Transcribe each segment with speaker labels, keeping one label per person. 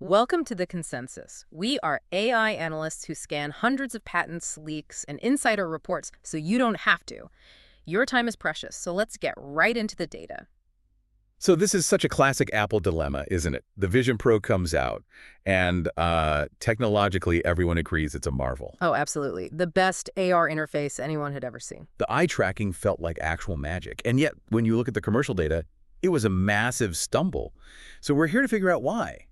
Speaker 1: Welcome to the Consensus. We are AI analysts who scan hundreds of patents, leaks, and insider reports so you don't have to. Your time is precious, so let's get right into the data.
Speaker 2: So this is such a classic Apple dilemma, isn't it? The Vision Pro comes out, and technologically, everyone agrees it's a marvel.
Speaker 1: Oh, absolutely. The best AR interface anyone had ever seen.
Speaker 2: The eye tracking felt like actual magic, and yet, when you look at the commercial data, it was a massive stumble. So we're here to figure out why.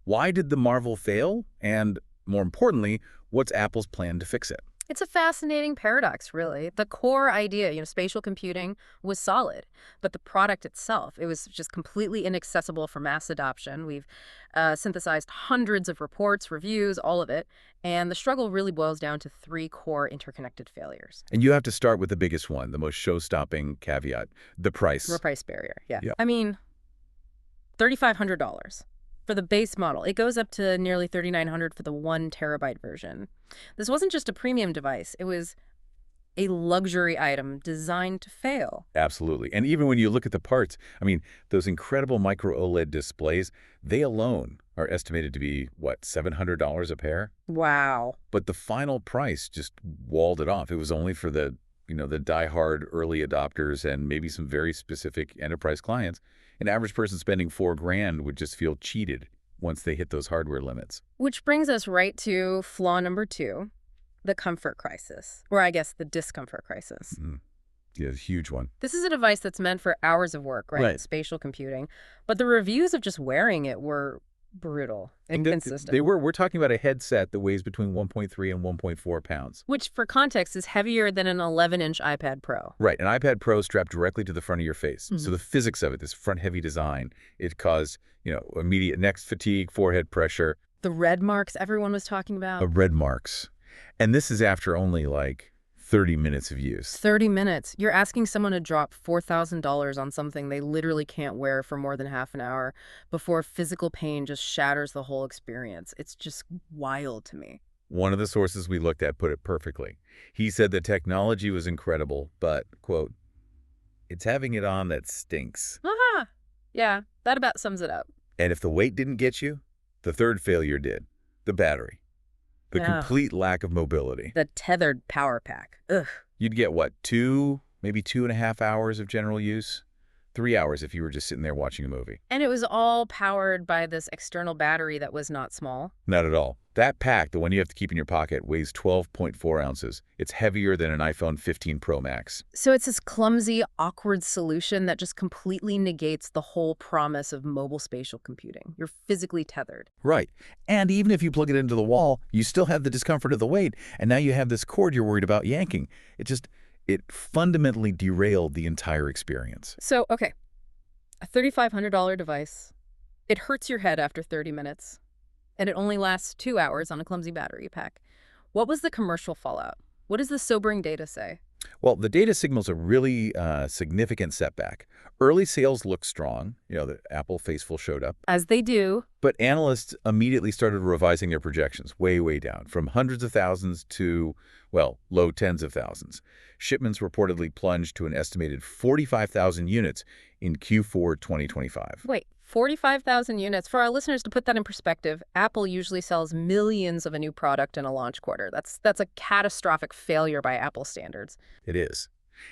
Speaker 2: Why did the marvel fail? And more importantly, what's Apple's plan to fix it?
Speaker 1: It's a fascinating paradox, really. The core idea, spatial computing, was solid, but the product itself, it was just completely inaccessible for mass adoption. We've synthesized hundreds of reports, reviews, all of it, and the struggle really boils down to three core interconnected failures.
Speaker 2: And you have to start with the biggest one, the most show-stopping caveat, the price.
Speaker 1: The price barrier, yeah.
Speaker 2: Yeah.
Speaker 1: I mean, $3,500 for the base model. It goes up to nearly $3,900 for the 1 terabyte version. This wasn't just a premium device. It was a luxury item designed to fail.
Speaker 2: Absolutely. And even when you look at the parts, I mean, those incredible micro OLED displays, they alone are estimated to be, what, $700 a pair?
Speaker 1: Wow.
Speaker 2: But the final price just walled it off. It was only for the diehard early adopters and maybe some very specific enterprise clients. An average person spending $4,000 would just feel cheated once they hit those hardware limits.
Speaker 1: Which brings us right to flaw number 2, the comfort crisis, or I guess the discomfort crisis.
Speaker 2: Yeah, it's a huge one.
Speaker 1: This is a device that's meant for hours of work, right?
Speaker 2: Right.
Speaker 1: Spatial computing. But the reviews of just wearing it were brutal, inconsistent.
Speaker 2: We're talking about a headset that weighs between 1.3 and 1.4 pounds.
Speaker 1: Which, for context, is heavier than an 11-inch iPad Pro.
Speaker 2: Right, an iPad Pro strapped directly to the front of your face. So the physics of it, this front-heavy design, it caused, immediate neck fatigue, forehead pressure.
Speaker 1: The red marks everyone was talking about.
Speaker 2: Red marks. And this is after only, 30 minutes of use.
Speaker 1: 30 minutes. You're asking someone to drop $4,000 on something they literally can't wear for more than half an hour before physical pain just shatters the whole experience. It's just wild to me.
Speaker 2: One of the sources we looked at put it perfectly. He said the technology was incredible, but, quote, it's having it on that stinks.
Speaker 1: Aha! Yeah, that about sums it up.
Speaker 2: And if the weight didn't get you, the third failure did. The battery. The
Speaker 1: Yeah.
Speaker 2: complete lack of mobility.
Speaker 1: The tethered power pack. Ugh.
Speaker 2: You'd get, what, maybe 2.5 hours of general use? 3 hours if you were just sitting there watching a movie.
Speaker 1: And it was all powered by this external battery that was not small.
Speaker 2: Not at all. That pack, the one you have to keep in your pocket, weighs 12.4 ounces. It's heavier than an iPhone 15 Pro Max.
Speaker 1: So it's this clumsy, awkward solution that just completely negates the whole promise of mobile spatial computing. You're physically tethered.
Speaker 2: Right. And even if you plug it into the wall, you still have the discomfort of the weight, and now you have this cord you're worried about yanking. It fundamentally derailed the entire experience.
Speaker 1: So, okay, a $3,500 device. It hurts your head after 30 minutes, and it only lasts 2 hours on a clumsy battery pack. What was the commercial fallout? What does the sobering data say?
Speaker 2: Well, the data signals a really significant setback. Early sales looked strong. The Apple faithful showed up.
Speaker 1: As they do.
Speaker 2: But analysts immediately started revising their projections way, way down, from hundreds of thousands to, low tens of thousands. Shipments reportedly plunged to an estimated 45,000 units in Q4 2025.
Speaker 1: Wait, 45,000 units. For our listeners, to put that in perspective, Apple usually sells millions of a new product in a launch quarter. That's a catastrophic failure by Apple standards.
Speaker 2: It is.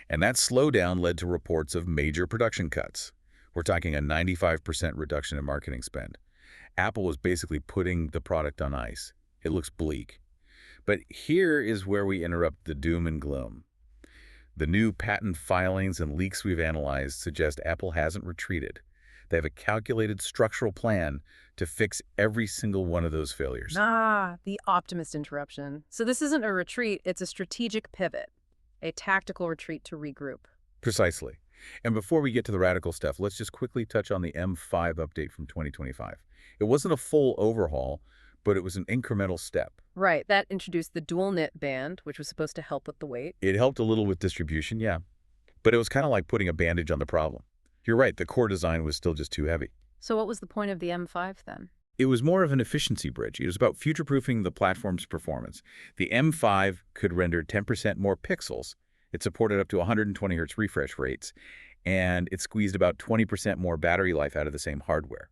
Speaker 2: And that slowdown led to reports of major production cuts. We're talking a 95% reduction in marketing spend. Apple was basically putting the product on ice. It looks bleak. But here is where we interrupt the doom and gloom. The new patent filings and leaks we've analyzed suggest Apple hasn't retreated. They have a calculated structural plan to fix every single one of those failures.
Speaker 1: The optimist interruption. So this isn't a retreat, it's a strategic pivot, a tactical retreat to regroup.
Speaker 2: Precisely. And before we get to the radical stuff, let's just quickly touch on the M5 update from 2025. It wasn't a full overhaul, but it was an incremental step.
Speaker 1: Right, that introduced the dual knit band, which was supposed to help with the weight.
Speaker 2: It helped a little with distribution, yeah. But it was kind of like putting a bandage on the problem. You're right, the core design was still just too heavy.
Speaker 1: So what was the point of the M5 then?
Speaker 2: It was more of an efficiency bridge. It was about future-proofing the platform's performance. The M5 could render 10% more pixels. It supported up to 120 Hz refresh rates, and it squeezed about 20% more battery life out of the same hardware.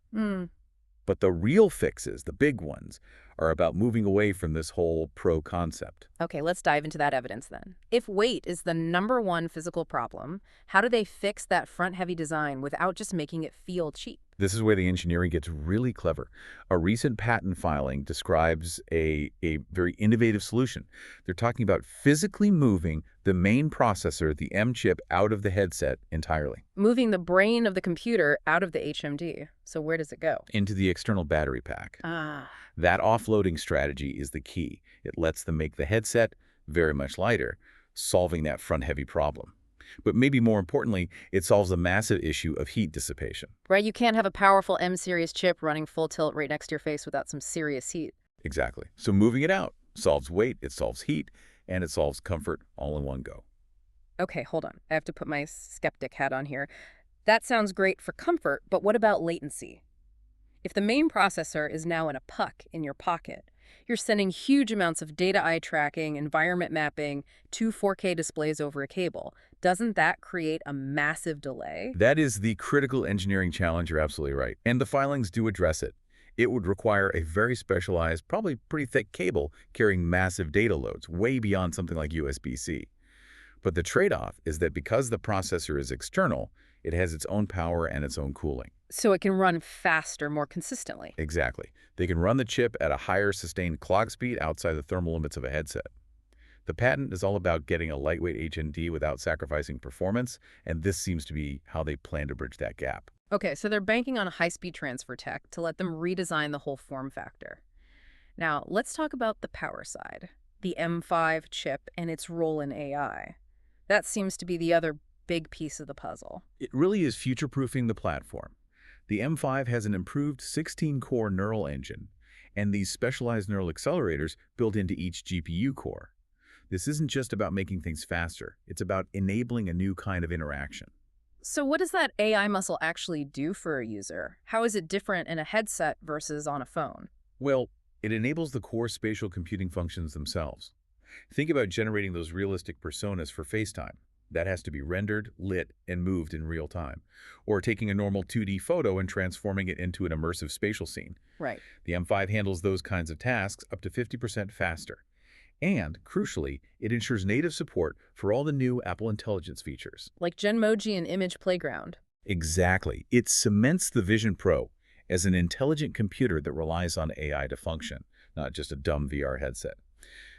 Speaker 2: But the real fixes, the big ones, are about moving away from this whole pro concept.
Speaker 1: Okay, let's dive into that evidence then. If weight is the #1 physical problem, how do they fix that front-heavy design without just making it feel cheap?
Speaker 2: This is where the engineering gets really clever. A recent patent filing describes a very innovative solution. They're talking about physically moving the main processor, the M chip, out of the headset entirely.
Speaker 1: Moving the brain of the computer out of the HMD. So where does it go?
Speaker 2: Into the external battery pack.
Speaker 1: Ah,
Speaker 2: That offloading strategy is the key. It lets them make the headset very much lighter, solving that front-heavy problem. But maybe more importantly, it solves a massive issue of heat dissipation.
Speaker 1: right, you can't have a powerful M-series chip running full tilt right next to your face without some serious heat.
Speaker 2: Exactly. So moving it out solves weight, it solves heat, and it solves comfort all in one go.
Speaker 1: Okay, hold on. I have to put my skeptic hat on here. That sounds great for comfort, but what about latency? If the main processor is now in a puck in your pocket, you're sending huge amounts of data eye tracking, environment mapping, two 4K displays over a cable. Doesn't that create a massive delay?
Speaker 2: That is the critical engineering challenge, you're absolutely right. And the filings do address it. It would require a very specialized, probably pretty thick cable carrying massive data loads, way beyond something like USB-C. But the trade-off is that because the processor is external, it has its own power and its own cooling.
Speaker 1: So it can run faster more consistently.
Speaker 2: Exactly. They can run the chip at a higher sustained clock speed outside the thermal limits of a headset. The patent is all about getting a lightweight HND without sacrificing performance, and this seems to be how they plan to bridge that gap.
Speaker 1: Okay, so they're banking on a high-speed transfer tech to let them redesign the whole form factor. Now, let's talk about the power side, the M5 chip and its role in AI. That seems to be the other big piece of the puzzle.
Speaker 2: It really is future-proofing the platform. The M5 has an improved 16-core neural engine, and these specialized neural accelerators built into each GPU core. This isn't just about making things faster. It's about enabling a new kind of interaction.
Speaker 1: So what does that AI muscle actually do for a user? How is it different in a headset versus on a phone?
Speaker 2: Well, it enables the core spatial computing functions themselves. Think about generating those realistic personas for FaceTime. That has to be rendered, lit, and moved in real time. Or taking a normal 2D photo and transforming it into an immersive spatial scene.
Speaker 1: Right.
Speaker 2: The M5 handles those kinds of tasks up to 50% faster. And, crucially, it ensures native support for all the new Apple Intelligence features.
Speaker 1: Like Genmoji and Image Playground.
Speaker 2: Exactly. It cements the Vision Pro as an intelligent computer that relies on AI to function, not just a dumb VR headset.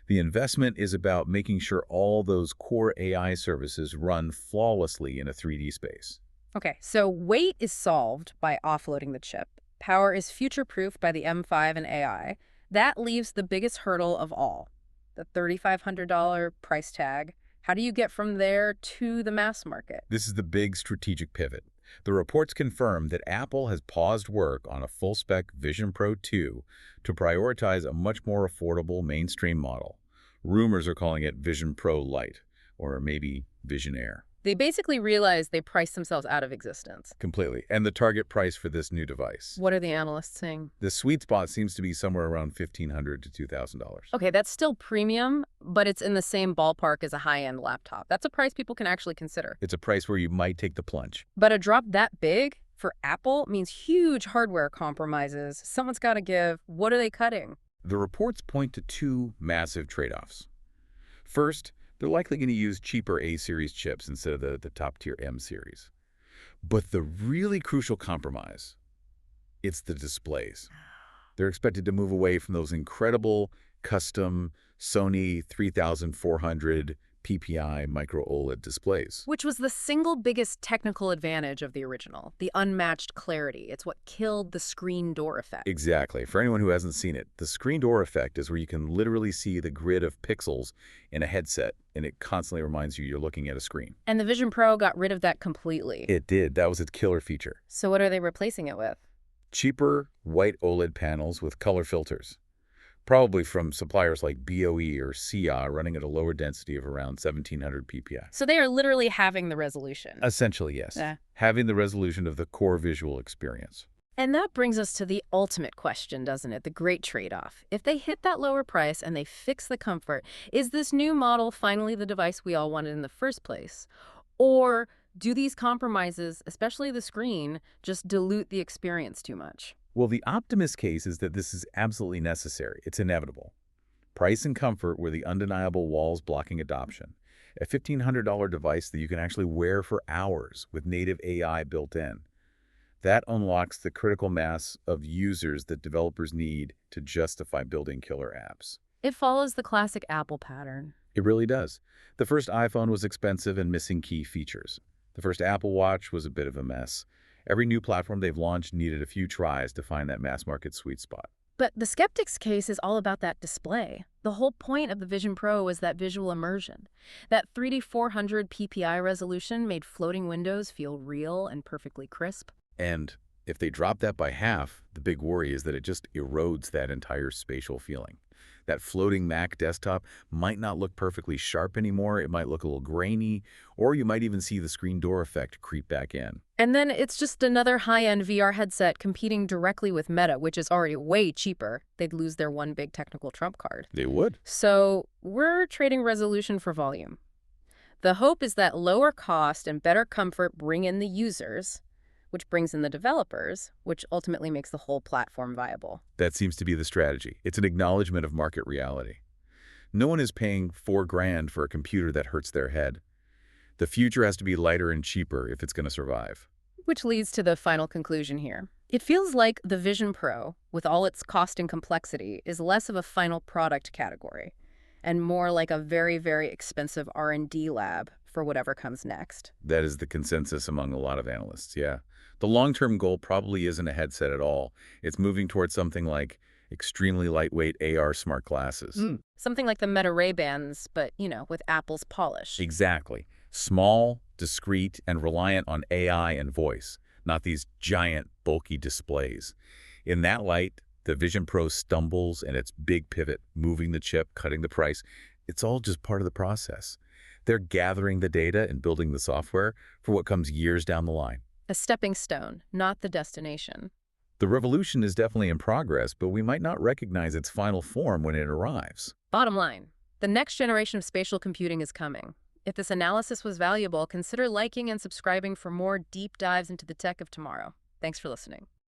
Speaker 2: The investment is about making sure all those core AI services run flawlessly in a 3D space.
Speaker 1: Okay, so weight is solved by offloading the chip. Power is future-proofed by the M5 and AI. That leaves the biggest hurdle of all, the $3,500 price tag. How do you get from there to the mass market?
Speaker 2: This is the big strategic pivot. The reports confirm that Apple has paused work on a full-spec Vision Pro 2 to prioritize a much more affordable mainstream model. Rumors are calling it Vision Pro Lite, or maybe Vision Air.
Speaker 1: They basically realized they priced themselves out of existence.
Speaker 2: Completely. And the target price for this new device.
Speaker 1: What are the analysts saying?
Speaker 2: The sweet spot seems to be somewhere around $1,500 to $2,000.
Speaker 1: Okay, that's still premium, but it's in the same ballpark as a high-end laptop. That's a price people can actually consider.
Speaker 2: It's a price where you might take the plunge.
Speaker 1: But a drop that big for Apple means huge hardware compromises. Someone's got to give. What are they cutting?
Speaker 2: The reports point to two massive trade-offs. First, they're likely going to use cheaper A-series chips instead of the top-tier M-series. But the really crucial compromise, it's the displays. They're expected to move away from those incredible custom Sony 3400 PPI micro OLED displays.
Speaker 1: Which was the single biggest technical advantage of the original, the unmatched clarity. It's what killed the screen door effect.
Speaker 2: Exactly. For anyone who hasn't seen it, the screen door effect is where you can literally see the grid of pixels in a headset, and it constantly reminds you you're looking at a screen.
Speaker 1: And the Vision Pro got rid of that completely.
Speaker 2: It did. That was its killer feature.
Speaker 1: So what are they replacing it with?
Speaker 2: Cheaper white OLED panels with color filters. Probably from suppliers like BOE or SIA, running at a lower density of around 1700 PPI.
Speaker 1: So they are literally having the resolution.
Speaker 2: Essentially, yes. Having the resolution of the core visual experience.
Speaker 1: And that brings us to the ultimate question, doesn't it? The great trade-off. If they hit that lower price and they fix the comfort, is this new model finally the device we all wanted in the first place? Or do these compromises, especially the screen, just dilute the experience too much?
Speaker 2: Well, the optimist case is that this is absolutely necessary. It's inevitable. Price and comfort were the undeniable walls blocking adoption. A $1,500 device that you can actually wear for hours with native AI built in. That unlocks the critical mass of users that developers need to justify building killer apps.
Speaker 1: It follows the classic Apple pattern.
Speaker 2: It really does. The first iPhone was expensive and missing key features. The first Apple Watch was a bit of a mess. Every new platform they've launched needed a few tries to find that mass market sweet spot.
Speaker 1: But the skeptic's case is all about that display. The whole point of the Vision Pro was that visual immersion. That 3D 400 ppi resolution made floating windows feel real and perfectly crisp.
Speaker 2: And if they drop that by half, the big worry is that it just erodes that entire spatial feeling. That floating Mac desktop might not look perfectly sharp anymore. It might look a little grainy, or you might even see the screen door effect creep back in.
Speaker 1: And then it's just another high-end VR headset competing directly with Meta, which is already way cheaper. They'd lose their one big technical trump card.
Speaker 2: They would.
Speaker 1: So we're trading resolution for volume. The hope is that lower cost and better comfort bring in the users, which brings in the developers, which ultimately makes the whole platform viable.
Speaker 2: That seems to be the strategy. It's an acknowledgement of market reality. No one is paying $4,000 for a computer that hurts their head. The future has to be lighter and cheaper if it's going to survive.
Speaker 1: Which leads to the final conclusion here. It feels like the Vision Pro, with all its cost and complexity, is less of a final product category and more like a very, very expensive R&D lab for whatever comes next.
Speaker 2: That is the consensus among a lot of analysts, yeah. The long-term goal probably isn't a headset at all. It's moving towards something like extremely lightweight AR smart glasses.
Speaker 1: Something like the Meta Ray-Bans, but, with Apple's polish.
Speaker 2: Exactly. Small, discreet, and reliant on AI and voice, not these giant, bulky displays. In that light, the Vision Pro stumbles and its big pivot, moving the chip, cutting the price. It's all just part of the process. They're gathering the data and building the software for what comes years down the line.
Speaker 1: A stepping stone, not the destination.
Speaker 2: The revolution is definitely in progress, but we might not recognize its final form when it arrives.
Speaker 1: Bottom line, the next generation of spatial computing is coming. If this analysis was valuable, consider liking and subscribing for more deep dives into the tech of tomorrow. Thanks for listening.